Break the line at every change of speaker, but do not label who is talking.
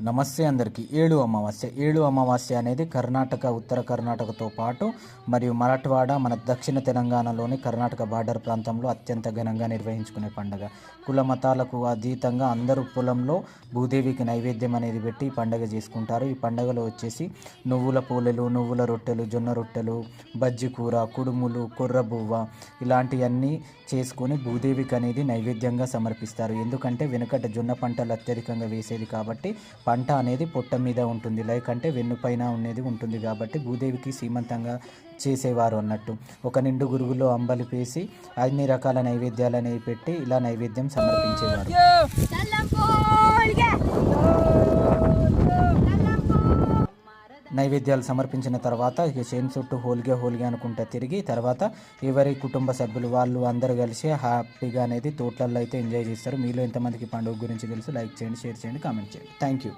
నమస్తే అందరికీ. ఏడు అమావాస్య అనేది కర్ణాటక, ఉత్తర కర్ణాటకతో పాటు మరియు మరాఠవాడ, మన దక్షిణ తెలంగాణలోని కర్ణాటక బార్డర్ ప్రాంతంలో అత్యంత ఘనంగా నిర్వహించుకునే పండుగ. కుల మతాలకు అతీతంగా అందరూ పొలంలో భూదేవికి నైవేద్యం అనేది పెట్టి ఈ పండుగ చేసుకుంటారు. ఈ పండుగలో వచ్చేసి నువ్వుల పోలెలు, నువ్వుల రొట్టెలు, జొన్న రొట్టెలు, బజ్జి కూర, కుడుములు, కొర్రబువ్వ ఇలాంటివన్నీ చేసుకొని భూదేవికి అనేది నైవేద్యంగా సమర్పిస్తారు. ఎందుకంటే వెనుకట జొన్న పంటలు అత్యధికంగా వేసేది కాబట్టి పంట అనేది పొట్ట మీద ఉంటుంది, లేకంటే వెన్నుపైన అనేది ఉంటుంది కాబట్టి భూదేవికి సీమంతంగా చేసేవారు అన్నట్టు. ఒక నిండు గురుగులో అంబలి పేసి అన్ని రకాల నైవేద్యాలు అనేవి పెట్టి ఇలా నైవేద్యం సమర్పించేవారు. నైవేద్యాలు సమర్పించిన తర్వాత ఇక చేను చుట్టూ హోలిగా అనుకుంటా తిరిగి తర్వాత ఎవరి కుటుంబ సభ్యులు వాళ్ళు అందరూ కలిసి హ్యాపీగా అనేది తోటలలో అయితే ఎంజాయ్ చేస్తారు. మీలో ఎంతమందికి పండుగ గురించి తెలుసు? లైక్ చేయండి, షేర్ చేయండి, కామెంట్ చేయండి. Thank you.